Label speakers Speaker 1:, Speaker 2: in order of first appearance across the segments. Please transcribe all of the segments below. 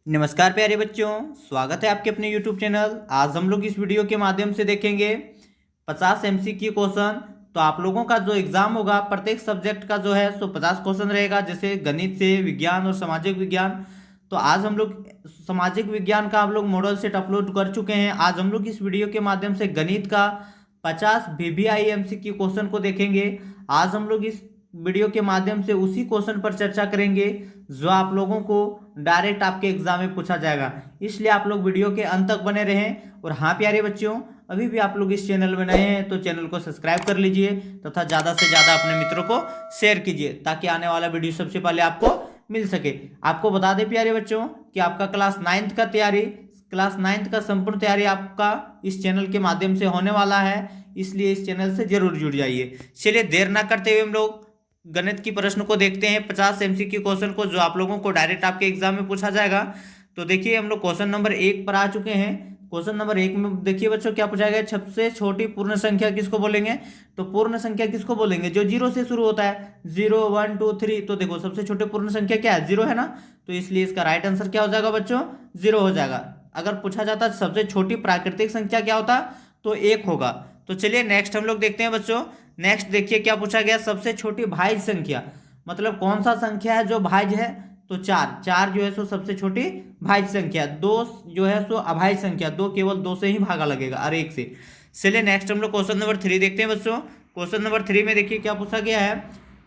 Speaker 1: नमस्कार प्यारे बच्चों, स्वागत है आपके अपने YouTube चैनल। आज हम लोग इस वीडियो के माध्यम से देखेंगे 50 MCQ क्वेश्चन। तो आप लोगों का जो एग्जाम होगा प्रत्येक सब्जेक्ट का जो है सो 50 क्वेश्चन रहेगा, जैसे गणित से, विज्ञान और सामाजिक विज्ञान। तो आज हम लोग सामाजिक विज्ञान का आप लोग मॉडल सेट अपलोड कर चुके हैं। आज हम लोग इस वीडियो के माध्यम से गणित का 50 VVI MCQ क्वेश्चन को देखेंगे। आज हम लोग इस वीडियो के माध्यम से उसी क्वेश्चन पर चर्चा करेंगे जो आप लोगों को डायरेक्ट आपके एग्जाम में पूछा जाएगा, इसलिए आप लोग वीडियो के अंत तक बने रहें। और हाँ प्यारे बच्चों, अभी भी आप लोग इस चैनल में नए हैं तो चैनल को सब्सक्राइब कर लीजिए तथा ज़्यादा से ज़्यादा अपने मित्रों को शेयर कीजिए ताकि आने वाला वीडियो सबसे पहले आपको मिल सके। आपको बता दें प्यारे बच्चों कि आपका क्लास 9th का तैयारी, क्लास 9th का संपूर्ण तैयारी आपका इस चैनल के माध्यम से होने वाला है, इसलिए इस चैनल से जरूर जुड़ जाइए। चलिए देर ना करते हुए हम लोग गणित की प्रश्न को देखते हैं, 50 MCQ क्वेश्चन को जो आप लोगों को डायरेक्ट आपके एग्जाम में पूछा जाएगा। तो देखिए हम लोग क्वेश्चन नंबर 1 पर आ चुके हैं। क्वेश्चन नंबर 1 में देखिए बच्चों क्या पूछा गया, सबसे छोटी पूर्ण संख्या किसको बोलेंगे। तो पूर्ण संख्या किसको बोलेंगे, जो 0 से शुरू होता है, 0 1 2 3। तो देखो सबसे छोटी पूर्ण संख्या क्या है, 0 है ना, तो इसलिए इसका राइट आंसर क्या हो जाएगा बच्चों, 0 हो जाएगा। अगर पूछा जाता सबसे छोटी प्राकृतिक संख्या क्या होता तो 1 होगा। तो चलिए नेक्स्ट हम लोग देखते हैं बच्चों। नेक्स्ट देखिए क्या पूछा गया, सबसे छोटी भाज्य संख्या, मतलब कौन सा संख्या है जो भाज्य है। तो 4 जो है सो सबसे छोटी भाज्य संख्या, 2 जो है सो अभाज्य संख्या, 2 केवल 2 से ही भागा लगेगा और 1 से। चलिए नेक्स्ट हम लोग क्वेश्चन नंबर 3 देखते हैं बच्चों। क्वेश्चन नंबर 3 में देखिए क्या पूछा गया है,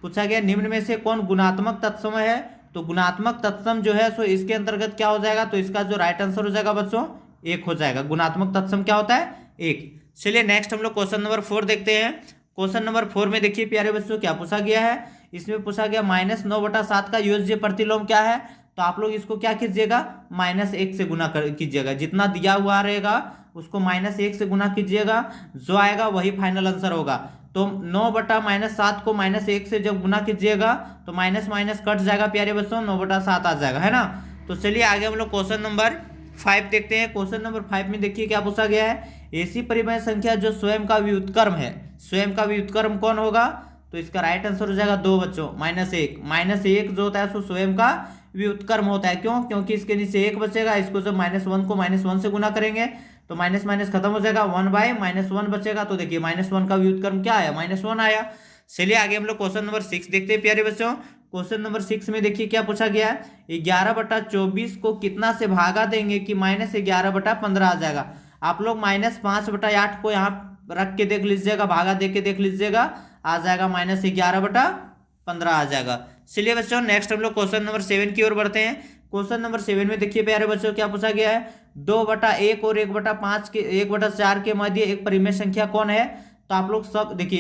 Speaker 1: पूछा गया निम्न में से कौन गुणात्मक तत्सम है। तो गुणात्मक तत्सम जो है सो इसके अंतर्गत क्या हो जाएगा, तो इसका जो राइट आंसर हो जाएगा बच्चों 1 हो जाएगा। गुणात्मक तत्सम क्या होता है, 1। चलिए नेक्स्ट हम लोग क्वेश्चन नंबर 4 देखते हैं। क्वेश्चन नंबर 4 में देखिए प्यारे बच्चों क्या पूछा गया है, इसमें पूछा गया -9/7 का योज्य प्रतिलोम क्या है। तो आप लोग इसको क्या कीजिएगा, -1 से गुना कीजिएगा, जितना दिया हुआ रहेगा उसको -1 से गुना कीजिएगा, जो आएगा वही फाइनल आंसर होगा। तो 9/-7 को -1 से जब गुना कीजिएगा तो माइनस माइनस कट जाएगा प्यारे बच्चों, 9/7 आ जाएगा, है ना। तो चलिए आगे हम लोग क्वेश्चन नंबर 5 देखते हैं। क्वेश्चन नंबर 5 में देखिए क्या पूछा गया है, ऐसी परिमेय संख्या जो स्वयं का व्युत्क्रम है, स्वयं का व्युत्क्रम कौन होगा। तो इसका राइट आंसर हो जाएगा 2 बच्चों, -1 जो होता है सो स्वयं का व्युत्क्रम होता है। क्यों, क्योंकि इसके नीचे 1 बचेगा, इसको जब -1 को -1 से गुना करेंगे तो माइनस माइनस खत्म हो जाएगा, 1/-1 बचेगा। तो देखिए -1 का व्युत्क्रम क्या आया, -1 आया। चलिए आगे हम लोग क्वेश्चन नंबर 6 देखते हैं प्यारे बच्चों। क्वेश्चन नंबर 6 में देखिए क्या पूछा गया है, 11/24 को कितना से भागा देंगे कि -11/15 आ जाएगा। आप लोग -5/8 को यहाँ रख के देख लीजिएगा, भागा दे के देख लीजिएगा, आ जाएगा -11/15 आ जाएगा। चलिए बच्चों नेक्स्ट हम लोग क्वेश्चन नंबर 7 की ओर बढ़ते हैं। क्वेश्चन नंबर 7 में देखिए प्यारे बच्चों क्या पूछा गया है, 2/1 और 1/5 के 1/4 के मध्य एक परिमेय संख्या कौन है। तो आप लोग सब देखिए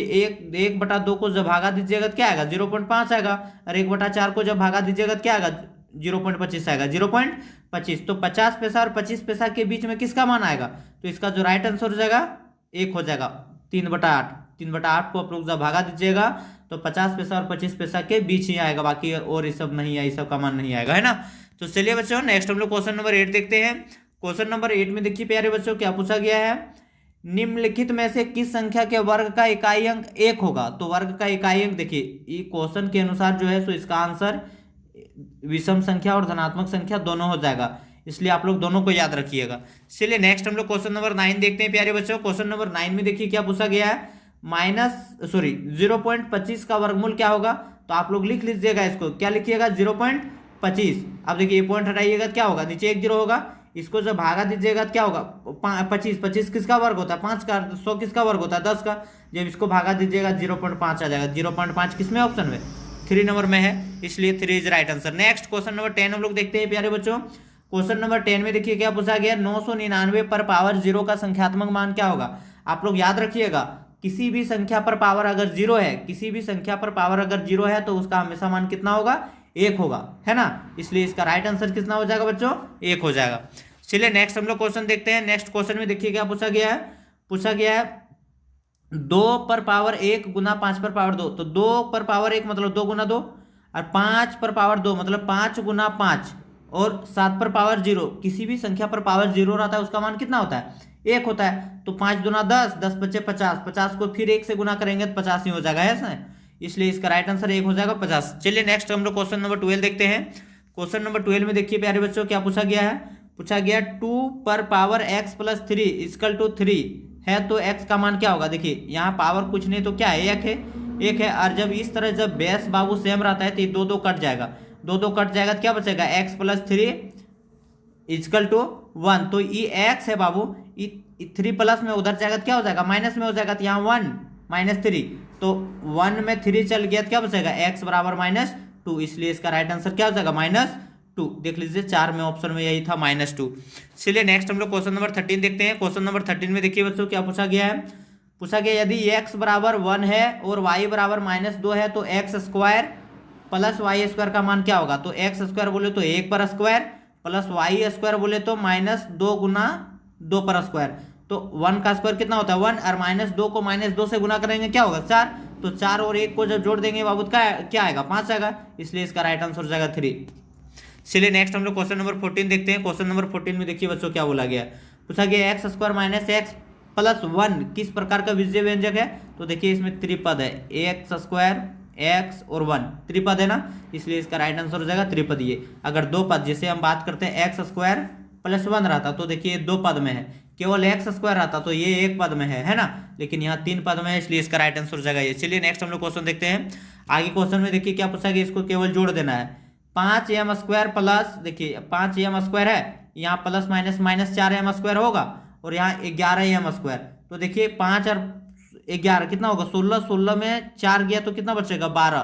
Speaker 1: 1/2 को जब भागा दीजिएगा तो क्या आएगा, 0.5 आएगा, और 1/4 को जब भागा दीजिएगा तो क्या आएगा, 0.25 आएगा, 0.25। तो 50 पैसा और 25 पैसा के बीच में किसका मान आएगा, तो इसका जो राइट आंसर हो जाएगा 1 हो जाएगा, 3/8 को आप लोग जब भागा दीजिएगा तो 50 पैसा और 25 पैसा के बीच ही आएगा, बाकी और ये सब नहीं है, ये सब का मान नहीं आएगा, है ना। तो चलिए बच्चों नेक्स्ट हम लोग क्वेश्चन नंबर 8 देखते हैं। क्वेश्चन नंबर 8 में देखिए प्यारे बच्चों क्या पूछा गया है, निम्नलिखित में से किस संख्या के वर्ग का इकाई अंक 1 होगा। तो वर्ग का इकाई अंक देखिए ये क्वेश्चन के अनुसार जो है सो इसका आंसर विषम संख्या और धनात्मक संख्या दोनों हो जाएगा, इसलिए आप लोग दोनों को याद रखिएगा। चलिए नेक्स्ट हम लोग क्वेश्चन नंबर 9 देखते हैं प्यारे बच्चों। क्वेश्चन नंबर 9 में देखिए क्या पूछा गया है, 0.25 का वर्गमूल क्या होगा। तो आप लोग लिख लीजिएगा, इसको क्या लिखिएगा, 0.25। अब देखिए ये पॉइंट हटाइएगा क्या होगा, नीचे 1 0 होगा, इसको जब भागा दीजिएगा तो क्या होगा, 25 किसका वर्ग होता है, 5 का। 100 किसका वर्ग होता है, 10 का। जब इसको भागा दीजिएगा 0.5 आ जाएगा। 0.5 किसमें ऑप्शन में, 3 नंबर में है, इसलिए 3 is right answer. Next question number 10 हम लोग देखते हैं प्यारे बच्चों। क्वेश्चन नंबर 10 में देखिए क्या पूछा गया, 999 पर पावर 0 का संख्यात्मक मान क्या होगा। आप लोग याद रखिएगा, किसी भी संख्या पर पावर अगर 0 है, किसी भी संख्या पर पावर अगर 0 है तो उसका हमेशा मान कितना होगा, 1 होगा, है ना। इसलिए इसका राइट आंसर कितना हो जाएगा बच्चों, 1 हो जाएगा। चलिए नेक्स्ट हम लोग क्वेश्चन देखते हैं। नेक्स्ट क्वेश्चन में देखिए क्या पूछा गया है, पूछा गया है 2 पर पावर 1 गुना 5 पर पावर 2। तो 2 पर पावर 1 मतलब 2 गुना 2, और 5 पर पावर 2 मतलब 5 गुना 5, और 7 पर पावर 0। किसी भी संख्या पर पावर 0 रहता है उसका मान कितना होता है, 1 होता है। तो 5 दूना 10, 10 बचे 50, 50 को फिर 1 से गुना करेंगे तो 50 ही हो जाएगा, है, इसलिए इसका राइट आंसर 1 हो जाएगा, 50। चलिए नेक्स्ट हम लोग क्वेश्चन नंबर 12 देखते हैं। क्वेश्चन नंबर 12 में देखिए प्यारे बच्चों क्या पूछा गया है। पूछा गया 2 पर power x plus 3 equal to 3 है तो x का मान क्या होगा। देखिए यहाँ पावर कुछ नहीं तो क्या है, एक है। और जब इस तरह जब बेस बाबू सेम रहता है तो ये दो दो कट जाएगा, दो दो कट जाएगा तो क्या बचेगा, x प्लस 3 इक्वल टू 1। तो ये x है बाबू, 3 प्लस में उधर जाएगा तो क्या हो जाएगा, माइनस में हो जाएगा। तो यहाँ 1 माइनस 3, तो 1 में 3 चल गया तो क्या बचेगा, x बराबर -2। इसलिए इसका राइट आंसर क्या हो जाएगा, -2। देख लीजिए 4 में ऑप्शन में यही था -2। चलिए नेक्स्ट हम लोग क्वेश्चन नंबर 13 देखते हैं। क्वेश्चन नंबर 13 में देखिए बच्चों क्या पूछा गया है। पूछा गया यदि x बराबर 1 है और y बराबर -2 है तो x square plus y square का मान क्या होगा। तो x स्क्वायर बोले तो 1 पर स्क्वायर, प्लस वाई स्क्वायर बोले तो -2 गुना 2 पर स्क्वायर। तो 1 का स्क्वायर कितना होता है 1, और -2 को -2 से गुना करेंगे क्या होगा 4। तो 4 और 1 को जब जोड़ देंगे बाबू क्या आएगा 5 आएगा। इसलिए इसका राइट आंसर हो जाएगा 3। चलिए नेक्स्ट हम लोग क्वेश्चन नंबर 14 देखते हैं। क्वेश्चन नंबर 14 में देखिए बच्चों क्या बोला गया। पूछा गया x square minus x plus 1 किस प्रकार का विजय व्यंजक है। तो देखिए इसमें त्रिपद है, एक्स स्क्वायर x और 1 त्रिपद है ना, इसलिए इसका राइट आंसर हो जाएगा त्रिपदीय। अगर दो पद जैसे हम बात करते हैं एक्स स्क्वायर प्लस 1 रहता तो देखिए दो पद में है, केवल एक्स स्क्वायर रहता तो ये एक पद में है ना, लेकिन यहाँ 3 पद में है, इसलिए इसका राइट आंसर हो जाएगा ये। चलिए नेक्स्ट हम लोग क्वेश्चन देखते हैं। आगे क्वेश्चन में देखिए क्या पूछा गया, इसको केवल जोड़ देना है। 5m स्क्वायर प्लस, देखिए 5m स्क्वायर है, यहाँ plus minus minus 4m square होगा, और यहाँ 11m स्क्वायर। तो देखिए 5 और 11 कितना होगा 16, 16 में 4 गया तो कितना बचेगा 12।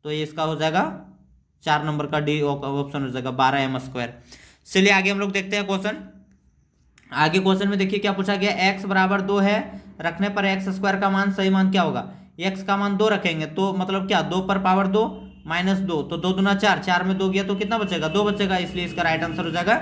Speaker 1: तो ये इसका हो जाएगा 4 नंबर का डी ऑप्शन हो जाएगा 12m स्क्वायर। चलिए आगे हम लोग देखते हैं क्वेश्चन। आगे क्वेश्चन में देखिए क्या पूछा गया, x बराबर 2 है रखने पर x स्क्वायर का मान सही मान क्या होगा। x का मान 2 रखेंगे तो मतलब क्या 2 पर पावर 2 -2, तो 2 दूना 4, 4 में 2 गया तो कितना बचेगा 2 बचेगा, इसलिए इसका राइट आंसर हो जाएगा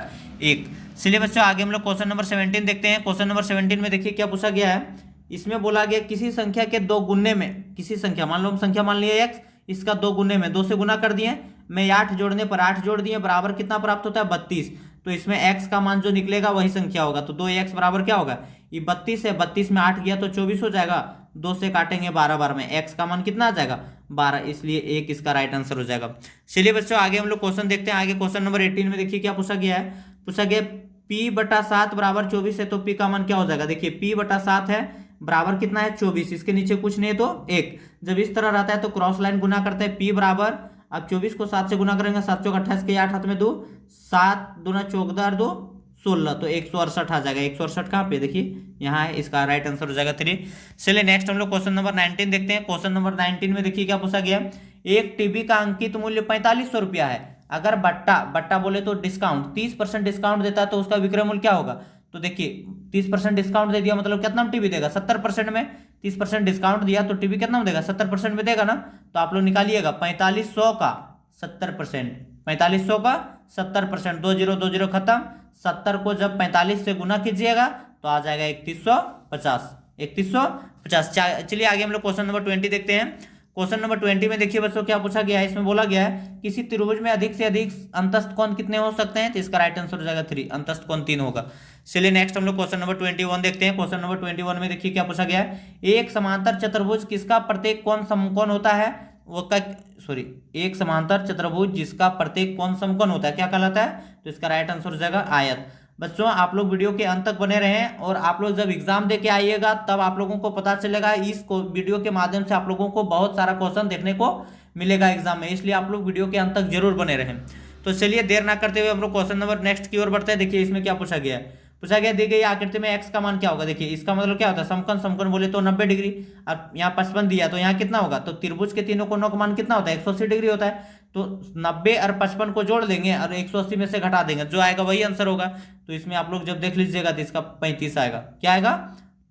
Speaker 1: 1। चलिए बच्चों आगे हम लोग क्वेश्चन नंबर 17 देखते हैं। क्वेश्चन नंबर 17 में देखिए क्या पूछा गया है। इसमें बोला गया किसी संख्या के 2 गुने में, किसी संख्या मान लो हम संख्या मान लिए x, इसका 2 गुने में 2 से गुना कर दिए, मैं 8 जोड़ने पर 8 जोड़ दिए, बराबर कितना प्राप्त होता है 32। तो इसमें x का मान जो निकलेगा वही संख्या होगा। तो 2x बराबर क्या होगा, ये 32 है, 32 में 8 गया तो 24 हो जाएगा, 2 से काटेंगे 12 बार में x का मान कितना आ जाएगा 12, इसलिए 1 इसका राइट आंसर हो जाएगा। चलिए बच्चों आगे हम लोग क्वेश्चन देखते हैं। आगे क्वेश्चन नंबर 18 में देखिए क्या पूछा गया है। पूछा गया p/7 बराबर 24 है तो p का मान क्या हो जाएगा। देखिए p/7 है बराबर कितना है 24, इसके नीचे कुछ नहीं है तो 1। जब इस तरह रहता है तो क्रॉस लाइन गुना करते हैं, p बराबर, अब 24 को 7 से गुना करेंगे, 7 चौक 28 के 8 हाथ में 2, 7 दूना 14 2 16, तो 168 आ जाएगा। 168 कहाँ पे देखिए यहाँ है, इसका राइट आंसर हो जाएगा 3। चलिए नेक्स्ट हम लोग क्वेश्चन नंबर 19 देखते हैं। क्वेश्चन नंबर 19 में देखिए क्या पूछा गया, एक टीवी का अंकित मूल्य 4500 रुपया है, अगर बट्टा बोले तो डिस्काउंट 30% डिस्काउंट देता है तो उसका विक्रय मूल्य क्या होगा। तो देखिए 30% डिस्काउंट दे दिया मतलब कितना टीवी देगा 70% में, 30% डिस्काउंट दिया तो टीवी कितना में देगा 70% में देगा ना। तो आप लोग निकालिएगा 4500 का 70%, 4500 का 70%, 20 खत्म, 70 को जब 45 से गुना कीजिएगा तो आ जाएगा 3150, 3150। चलिए आगे हम लोग क्वेश्चन नंबर 20 देखते हैं। क्वेश्चन नंबर 20 में देखिए बच्चों क्या पूछा गया है। इसमें बोला गया है किसी त्रिभुज में अधिक से अधिक अंतस्थ कोण कितने हो सकते हैं, तो इसका राइट आंसर हो जाएगा 3, अंतस्थ कोण 3 होगा। चलिए नेक्स्ट हम लोग क्वेश्चन नंबर 21 देखते हैं। क्वेश्चन नंबर 21 में देखिए क्या पूछा गया है, एक समांतर चतुर्भुज किसका प्रत्येक कोण समकोण होता है, वो का एक समांतर चतुर्भुज जिसका प्रत्येक कोण समकोण होता है क्या कहलाता है, तो इसका राइट आंसर हो जाएगा आयत। बच्चों आप लोग वीडियो के अंत तक बने रहें, और आप लोग जब एग्जाम दे के आइएगा तब आप लोगों को पता चलेगा, इस वीडियो के माध्यम से आप लोगों को बहुत सारा क्वेश्चन देखने को मिलेगा एग्जाम में, इसलिए आप लोग वीडियो के अंत तक जरूर बने रहें। तो चलिए देर ना करते हुए हम लोग क्वेश्चन नंबर नेक्स्ट की ओर बढ़ते हैं। देखिए इसमें क्या पूछा गया है। पूछा गया दी गई आकृति में x का मान क्या होगा। देखिए इसका मतलब क्या होता है, समकोण बोले तो 90 डिग्री, अब यहाँ 55 दिया तो यहाँ कितना होगा, तो त्रिभुज के तीनों कोणों का मान कितना होता है 180 डिग्री होता है। तो 90 और 55 को जोड़ देंगे और 180 में से घटा देंगे, जो आएगा वही आंसर होगा। तो इसमें आप लोग जब देख लीजिएगा तो इसका 35 आएगा, क्या आएगा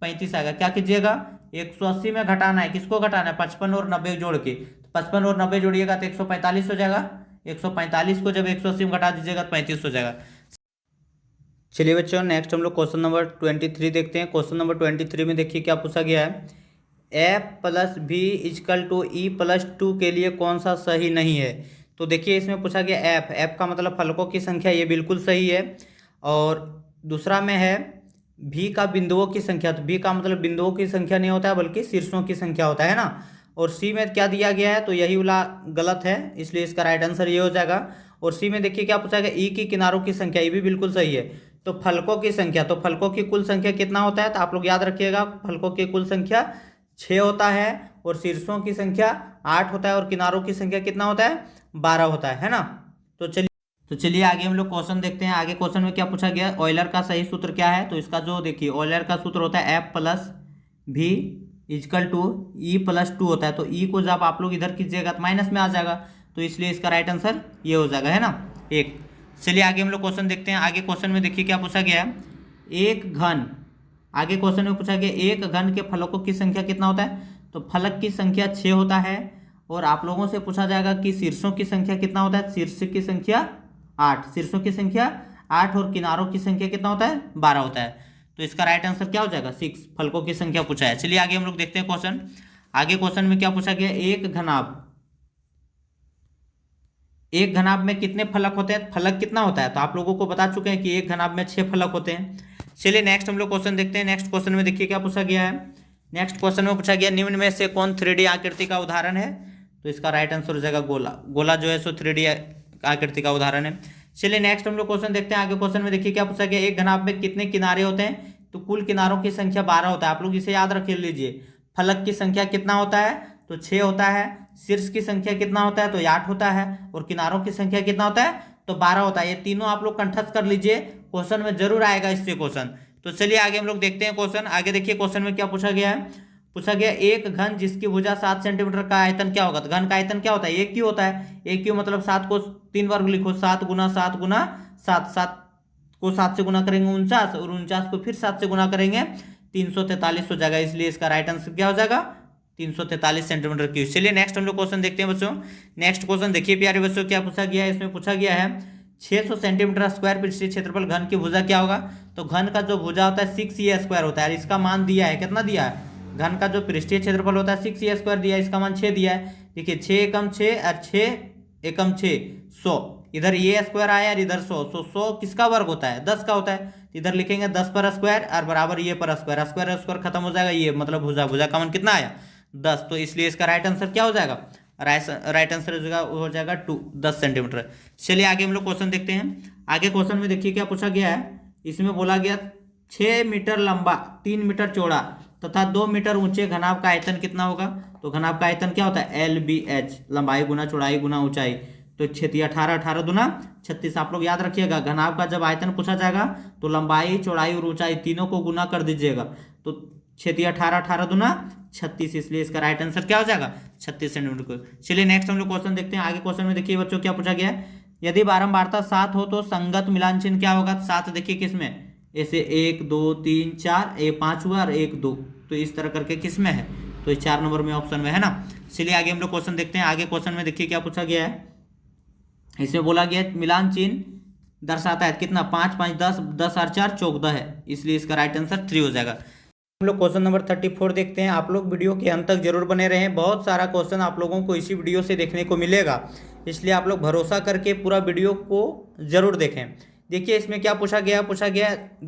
Speaker 1: 35 आएगा। क्या कीजिएगा 180 में घटाना है, किसको घटाना है 55 और 90 जोड़ के, 55 और 90 जोड़िएगा तो 145 हो जाएगा, 145 को जब 180 में घटा दीजिएगा तो 35 हो जाएगा। चलिए बच्चों नेक्स्ट हम लोग क्वेश्चन नंबर 23 देखते हैं। क्वेश्चन नंबर 23 में देखिए क्या पूछा गया है, f + v = e+2 के लिए कौन सा सही नहीं है। तो देखिए इसमें पूछा गया f का मतलब फलकों की संख्या, ये बिल्कुल सही है। और दूसरा में है v का बिंदुओं की संख्या, तो v का मतलब बिंदुओं की संख्या नहीं होता है बल्कि शीर्षों की संख्या होता है ना। और c में क्या दिया गया है तो यही वाला गलत है, इसलिए इसका राइट आंसर ये हो जाएगा। और सी में देखिए क्या पूछा गया, ई की किनारों की संख्या, ये भी बिल्कुल सही है। तो फलकों की संख्या, तो फलकों की कुल संख्या कितना होता है, तो आप लोग याद रखिएगा फलकों की कुल संख्या 6 होता है और शीर्षों की संख्या 8 होता है और किनारों की संख्या कितना होता है, 12 होता है ना। तो चलिए आगे हम लोग क्वेश्चन देखते हैं। आगे क्वेश्चन में क्या पूछा गया, ऑयलर का सही सूत्र क्या है। तो इसका जो देखिए ऑयलर का सूत्र होता है F प्लस भी इजकल टू ई प्लस 2 होता है। तो ई को जब आप लोग इधर कीजिएगा तो माइनस में आ जाएगा, तो इसलिए इसका राइट आंसर ये हो जाएगा, है ना, एक। चलिए आगे हम लोग क्वेश्चन देखते हैं। आगे क्वेश्चन में देखिए क्या पूछा गया है, एक घन, आगे क्वेश्चन में पूछा गया एक घन के फलकों की संख्या कितना होता है। तो फलक की संख्या 6 होता है और आप लोगों से पूछा जाएगा कि शीर्षों की संख्या कितना होता है। शीर्ष की संख्या 8, शीर्षों की संख्या 8 और किनारों की संख्या कितना होता है, 12 होता है। तो इसका राइट आंसर क्या हो जाएगा, 6 फलकों की संख्या पूछा है। चलिए आगे हम लोग देखते हैं क्वेश्चन। आगे क्वेश्चन में क्या पूछा गया, एक घनाभ में कितने फलक होते हैं, फलक कितना होता है। तो आप लोगों को बता चुके हैं कि एक घनाभ में 6 फलक होते हैं। चलिए नेक्स्ट हम लोग क्वेश्चन देखते हैं। नेक्स्ट क्वेश्चन में देखिए क्या पूछा गया है। नेक्स्ट क्वेश्चन में पूछा गया निम्न में से कौन 3D आकृति का उदाहरण है। तो इसका राइट आंसर हो जाएगा गोला। गोला जो है सो 3D आकृति का उदाहरण है। चलिए नेक्स्ट हम लोग क्वेश्चन देखते हैं। आगे क्वेश्चन में देखिए क्या पूछा गया, एक घनाभ में कितने किनारे होते हैं। तो कुल किनारों की संख्या 12 होता है। आप लोग इसे याद रख लीजिए। फलक की संख्या कितना होता है, तो 6 होता है। शीर्ष की संख्या कितना होता है, तो 8 होता है और किनारों की संख्या कितना होता है, तो 12 होता है। ये तीनों आप लोग कंठस्थ कर लीजिए, क्वेश्चन में जरूर आएगा इससे क्वेश्चन। तो चलिए आगे हम लोग देखते हैं क्वेश्चन। आगे देखिए क्वेश्चन में क्या पूछा गया है, पूछा गया एक घन जिसकी भुजा 7 सेंटीमीटर का आयतन क्या होगा। तो घन का आयतन क्या होता है, एक क्यू होता है। एक क्यू मतलब 7 को 3 वर्ग लिखो, 7 गुना 7 गुना 7, 7 को 7 से गुना करेंगे 49 और 49 को फिर 7 से गुना करेंगे 343 हो जाएगा। इसलिए इसका राइट आंसर क्या हो जाएगा, 343 सेंटीमीटर क्यूब। चलिए नेक्स्ट हम लोग क्वेश्चन देखते हैं बच्चों। नेक्स्ट क्वेश्चन देखिए प्यारे बच्चों क्या पूछा गया है। इसमें पूछा गया है 600 सेंटीमीटर स्क्वायर पृष्ठीय क्षेत्रफल घन की भुजा क्या होगा। तो घन का जो भुजा होता है 6a² होता है। इसका मान दिया है, कितना दिया है, घन का जो पृष्ठीय क्षेत्रफल होता है 6a² दिया है, इसका मान 6 दिया है। देखिए 6 एकम 6 और 6 एकम 6 100, इधर ये स्क्वायर आया और इधर 100, 100 किसका वर्ग होता है, 10 का होता है। इधर लिखेंगे 10 पर स्क्वायर और बराबर ये पर स्क्वायर, स्क्वायर स्क्वायर खत्म हो जाएगा, ये मतलब भुजा, भुजा का मान कितना आया 10। तो इसलिए इसका राइट आंसर क्या हो जाएगा, राइट आंसर हो जाएगा 10 सेंटीमीटर। चलिए आगे हम लोग क्वेश्चन देखते हैं। आगे क्वेश्चन में देखिए क्या पूछा गया है। इसमें बोला गया 6 मीटर लंबा 3 मीटर चौड़ा तथा 2 मीटर ऊंचे घनाभ का आयतन कितना होगा। तो घनाभ का आयतन क्या होता है, LBH, लंबाई गुना चौड़ाई गुना ऊंचाई। तो 18 18 दूना 36। आप लोग याद रखिएगा घनाभ का जब आयतन पूछा जाएगा तो लंबाई चौड़ाई और ऊंचाई तीनों को गुना कर दीजिएगा। तो 18 18 दूना 36, इसलिए इसका राइट आंसर क्या हो जाएगा 36 सेंटीमीटर। चलिए नेक्स्ट हम लोग क्वेश्चन देखते हैं। आगे क्वेश्चन में देखिए बच्चों क्या पूछा गया है, यदि बारंबारता 7 हो तो संगत मिलान चिन्ह क्या होगा। 7 देखिए किसमें, ऐसे 1 2 3 4, ये 5 हुआ और 1 2, तो इस तरह करके किसमें है, तो 4 नंबर में ऑप्शन में है ना। चलिए आगे हम लोग क्वेश्चन देखते हैं। आगे क्वेश्चन में देखिए क्या पूछा गया है। इसमें बोला गया मिलान चिन्ह दर्शाता है कितना, 5 5 10, 10 और 4 14 है, इसलिए इसका राइट आंसर 3 हो जाएगा। हम लोग क्वेश्चन नंबर 34 देखते हैं। आप लोग वीडियो के अंत तक जरूर बने रहें, बहुत सारा क्वेश्चन आप लोगों को इसी वीडियो से देखने को मिलेगा, इसलिए आप लोग भरोसा करके पूरा वीडियो को जरूर देखें। देखिए इसमें क्या पूछा गया,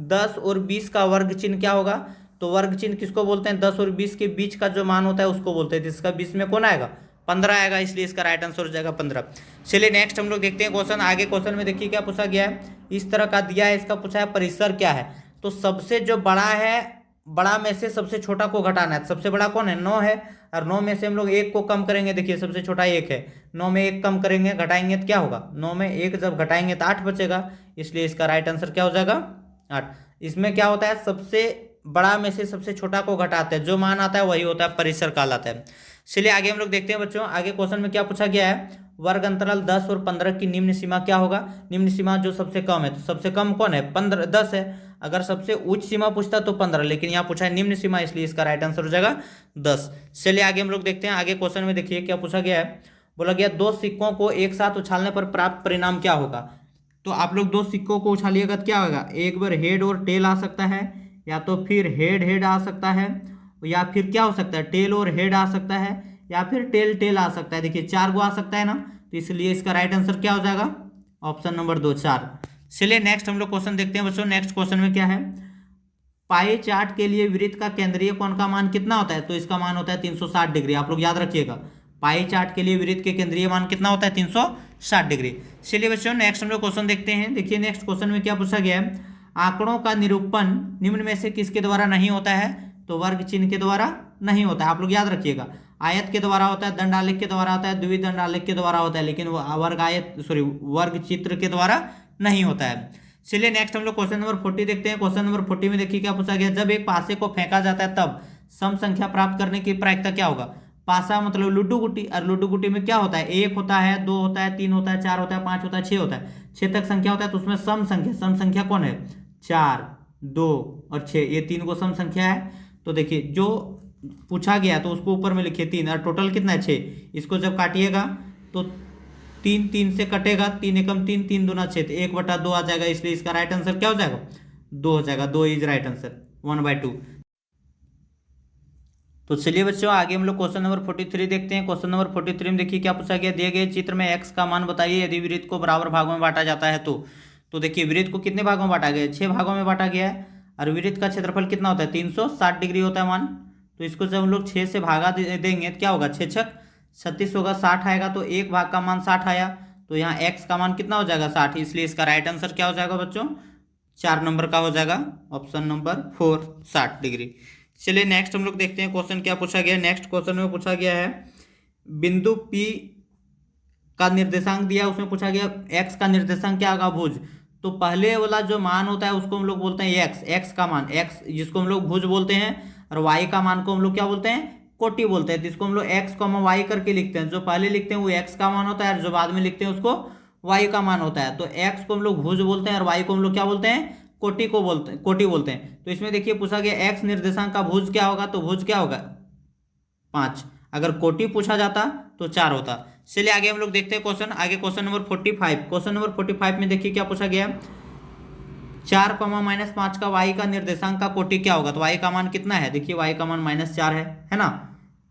Speaker 1: 10 और 20 का वर्ग चिन्ह क्या होगा। तो वर्ग चिन्ह किसको बोलते हैं, 10 और 20 के बीच का जो मान होता है उसको बोलते हैं। जिसका 20 में कौन आएगा, 15 आएगा, इसलिए इसका राइट आंसर हो जाएगा 15। चलिए नेक्स्ट हम लोग देखते हैं क्वेश्चन। आगे क्वेश्चन में देखिए क्या पूछा गया है, इस तरह का दिया है, इसका पूछा है परिसर क्या है। तो सबसे जो बड़ा है, बड़ा में से सबसे छोटा को घटाना है। सबसे बड़ा कौन है, 9 है, और 9 में से हम लोग 1 को कम करेंगे। देखिए सबसे छोटा 1 है, 9 में 1 कम करेंगे, घटाएंगे तो क्या होगा, 9 में 1 जब घटाएंगे तो 8 बचेगा, इसलिए इसका राइट आंसर क्या हो जाएगा 8। इसमें क्या होता है, सबसे बड़ा में से सबसे छोटा को घटाते हैं, जो मान आता है वही होता है परिसर कहलाता है। चलिए आगे हम लोग देखते हैं बच्चों। आगे क्वेश्चन में क्या पूछा गया है, वर्ग अंतराल 10 और 15 की निम्न सीमा क्या होगा। निम्न सीमा जो सबसे कम है, तो सबसे कम कौन है, 15 10 है। अगर सबसे उच्च सीमा पूछता तो 15, लेकिन यहाँ पूछा है निम्न सीमा, इसलिए इसका राइट आंसर हो जाएगा 10। चलिए आगे हम लोग देखते हैं। आगे क्वेश्चन में देखिए क्या पूछा गया है, बोला गया 2 सिक्कों को एक साथ उछालने पर प्राप्त परिणाम क्या होगा। तो आप लोग 2 सिक्कों को उछालिएगा तो क्या होगा, एक बार हेड और टेल आ सकता है, या तो फिर हेड हेड आ सकता है, या फिर क्या हो सकता है, टेल और हेड आ सकता है, या फिर टेल टेल आ सकता है। देखिए 4 गो आ सकता है ना, तो इसलिए इसका राइट आंसर क्या हो जाएगा, ऑप्शन नंबर 2 4। चलिए नेक्स्ट हम लोग क्वेश्चन देखते हैं बच्चों। नेक्स्ट क्वेश्चन में क्या है, पाई चार्ट के लिए वृत्त का केंद्रीय कोण का मान कितना होता है। तो इसका मान होता है 360 डिग्री। आप लोग याद रखिएगा, पाई चार्ट के लिए वृत्त के केंद्रीय मान कितना होता है, 60 डिग्री। चलिए बच्चों नेक्स्ट हम लोग क्वेश्चन देखते हैं। देखिए नेक्स्ट क्वेश्चन में क्या पूछा गया है, आंकड़ों का निरूपण निम्न में से किसके द्वारा नहीं होता है, तो वर्ग चिन्ह के द्वारा नहीं होता है। आप लोग याद रखिएगा, आयत के द्वारा होता है, दंड आलेख के द्वारा होता है, द्विदंड आलेख के द्वारा होता है, लेकिन वर्ग चित्र के द्वारा नहीं होता है। चलिए नेक्स्ट हम लोग क्वेश्चन नंबर 40 देखते हैं। क्वेश्चन नंबर 40 में देखिए क्या पूछा गया, जब एक पासे को फेंका जाता है तब सम संख्या प्राप्त करने की प्रायिकता क्या होगा। पासा मतलब लुड्डू गुटी, और लुड्डू गुटी में क्या होता है, 1 होता है, 2 होता है, 3 होता है, 4 होता है, 5 होता है, 6 होता है, 6 तक संख्या होता है। तो उसमें सम संख्या कौन है, 4, 2 और 6, ये 3 को सम संख्या है। तो देखिए जो पूछा गया तो उसको ऊपर में लिखिए 3, और टोटल कितना है 6। इसको जब काटिएगा तो 3 3 से कटेगा, 3 एकम 3, 3 दूना 6, तो 1/2 आ जाएगा। इसलिए इसका राइट आंसर क्या हो जाएगा, 2 हो जाएगा। 2 इज राइट आंसर, 1/2। तो चलिए बच्चों आगे हम लोग क्वेश्चन नंबर 43 देखते हैं। क्वेश्चन नंबर 43 में देखिए क्या पूछा गया, दिए गए चित्र में x का मान बताइए यदि वृत्त को बराबर भागों में बांटा जाता है तो देखिए वृत्त को कितने भागों में बांटा गया है, 6 भागों में बांटा गया है। और वृत्त का क्षेत्रफल कितना होता है, 360 डिग्री होता है मान। तो इसको जब हम लोग 6 से भागा देंगे तो क्या होगा, 6 छक 36 होगा, 60 आएगा। तो एक भाग का मान 60 आया, तो यहाँ x का मान कितना हो जाएगा, 60। इसलिए इसका राइट आंसर क्या हो जाएगा बच्चों, 4 नंबर का हो जाएगा, ऑप्शन नंबर 4, 60 डिग्री। चलिए नेक्स्ट हम लोग देखते हैं क्वेश्चन क्या पूछा गया है। नेक्स्ट क्वेश्चन में पूछा गया है बिंदु P का निर्देशांक दिया, उसमें पूछा गया x का निर्देशांक क्या होगा, भुज। तो पहले वाला जो मान होता है उसको हम लोग बोलते हैं x का मान, x जिसको हम लोग भुज बोलते हैं, और y का मान को हम लोग क्या बोलते हैं, कोटि बोलते हैं। जिसको हम लोग x, y करके लिखते हैं, जो पहले लिखते हैं वो x का मान होता है, और जो बाद में लिखते हैं उसको y का मान होता है। तो x को हम लोग भुज बोलते हैं और y को हम लोग क्या बोलते हैं, कोटि बोलते हैं। तो इसमें देखिए पूछा गया x निर्देशांक का भुज क्या होगा, तो भुज क्या होगा 5। अगर कोटि पूछा जाता तो 4 होता। चलिए आगे हम लोग देखते हैं क्वेश्चन। आगे क्वेश्चन नंबर 45। क्वेश्चन नंबर 45 में देखिए क्या पूछा गया, 4, -5 का y का निर्देशांक का कोटि क्या होगा। तो y का मान कितना है, देखिए y का मान -4 है ना।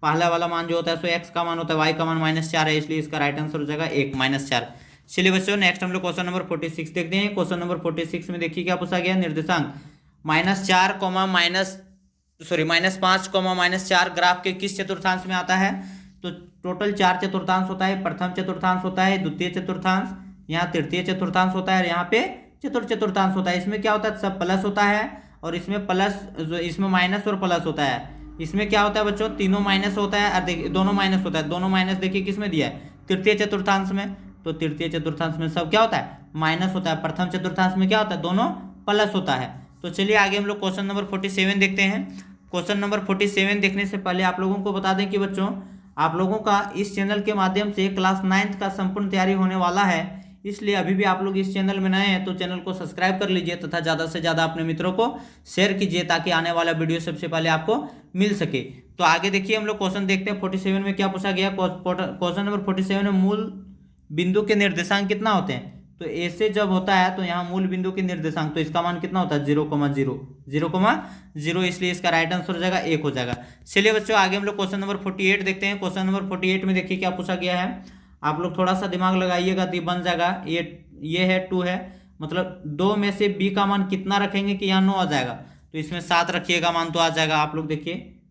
Speaker 1: पहला वाला मान जो होता है सो x का मान होता है, y का मान -4 है, इसलिए इसका राइट आंसर हो जाएगा 1 -4। चलिए बच्चों नेक्स्ट हम लोग क्वेश्चन नंबर 46 देखते हैं। क्वेश्चन नंबर 46 में देखिए क्या पूछा गया, निर्देशांक -4, -5, ग्राफ के किस चतुर्थांश में आता है। तो टोटल 4 चतुर्थांश होता है, प्रथम चतुर्थांश होता है, द्वितीय चतुर्थांश, यहाँ तृतीय चतुर्थांश होता है, और यहाँ पे चतुर्थ चतुर्थांश होता है। इसमें क्या होता है, सब प्लस होता है, और इसमें इसमें माइनस और प्लस होता है। इसमें क्या होता है बच्चों, तीनों माइनस होता है, और देखिए दोनों माइनस होता है। दोनों माइनस देखिए किस में दिया है, तृतीय चतुर्थांश में। तो तृतीय चतुर्थांश में सब क्या होता है, माइनस होता है। प्रथम चतुर्थांश में क्या होता है, दोनों प्लस होता है। तो चलिए आगे हम लोग क्वेश्चन नंबर 47 देखते हैं। क्वेश्चन नंबर 47 देखने से पहले आप लोगों को बता दें कि बच्चों आप लोगों का इस चैनल के माध्यम से क्लास 9th का संपूर्ण तैयारी होने वाला है, इसलिए अभी भी आप लोग इस चैनल में नए हैं तो चैनल को सब्सक्राइब कर लीजिए तथा ज़्यादा से ज़्यादा अपने मित्रों को शेयर कीजिए, ताकि आने वाला वीडियो सबसे पहले आपको मिल सके। तो आगे देखिए हम लोग क्वेश्चन देखते हैं 47 में क्या पूछा गया। क्वेश्चन नंबर 47 में मूल बिंदु के निर्देशांक कितना होते हैं। तो ऐसे जब होता है तो यहाँ मूल बिंदु के निर्देशांक, तो इसका मान कितना होता है, 0,0, इसलिए इसका राइट आंसर हो जाएगा 1 हो जाएगा। चलिए बच्चों आगे हम लोग क्वेश्चन नंबर 48 देखते हैं। क्वेश्चन नंबर 48 में देखिए क्या पूछा गया है, आप लोग थोड़ा सा दिमाग लगाइएगा तो बन जाएगा। ये है 2 है, मतलब 2 में से b का मान कितना रखेंगे कि यहाँ 9 आ जाएगा। तो इसमें 7 रखिएगा मान तो आ जाएगा। आप लोग देखिए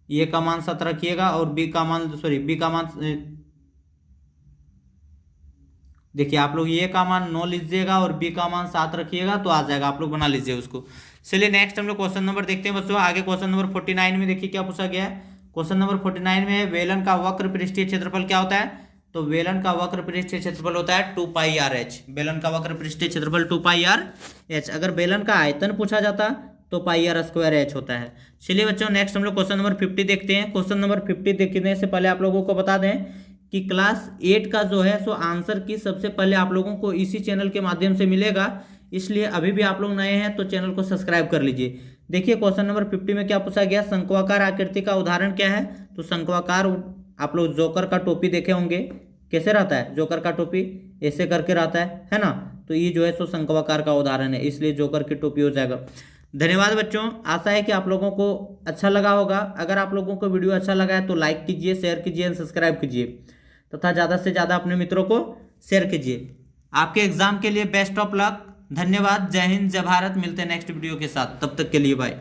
Speaker 1: ये का मान 7 रखिएगा, और b का मान देखिए आप लोग ये का मान 9 लीजिएगा और b का मान 7 रखिएगा तो आ जाएगा। आप लोग बना लीजिए उसको। चलिए नेक्स्ट हम लोग क्वेश्चन नंबर देखते हैं बच्चों। आगे क्वेश्चन नंबर 49 में देखिए क्या पूछा गया है। क्वेश्चन नंबर 49 में बेलन का वक्र पृष्ठीय क्षेत्रफल क्या होता है। तो बेलन का वक्र पृष्ठीय क्षेत्रफल होता है 2πr/h। बेलन का वक्र पृष्ठीय क्षेत्रफल 2πr/h। अगर बेलन का आयतन पूछा जाता तो πr² होता है। चलिए बच्चों नेक्स्ट हम लोग क्वेश्चन नंबर 50 देखते हैं। क्वेश्चन नंबर 50 देखने से पहले आप लोगों को बता दें कि क्लास 8 का जो है सो आंसर की सबसे पहले आप लोगों को इसी चैनल के माध्यम से मिलेगा, इसलिए अभी भी आप लोग नए हैं तो चैनल को सब्सक्राइब कर लीजिए। देखिए क्वेश्चन नंबर 50 में क्या पूछा गया, शंक्वाकार आकृति का उदाहरण क्या है। तो शंक्वाकार आप लोग जोकर का टोपी देखे होंगे, कैसे रहता है जोकर का टोपी, ऐसे करके रहता है ना। तो ये जो है सो शंक्वाकार का उदाहरण है, इसलिए जोकर की टोपी हो जाएगा। धन्यवाद बच्चों, आशा है कि आप लोगों को अच्छा लगा होगा। अगर आप लोगों को वीडियो अच्छा लगा है तो लाइक कीजिए, शेयर कीजिए एंड सब्सक्राइब कीजिए तथा ज़्यादा से ज़्यादा अपने मित्रों को शेयर कीजिए। आपके एग्जाम के लिए बेस्ट ऑफ लक। धन्यवाद। जय हिंद, जय भारत। मिलते हैं नेक्स्ट वीडियो के साथ, तब तक के लिए बाय।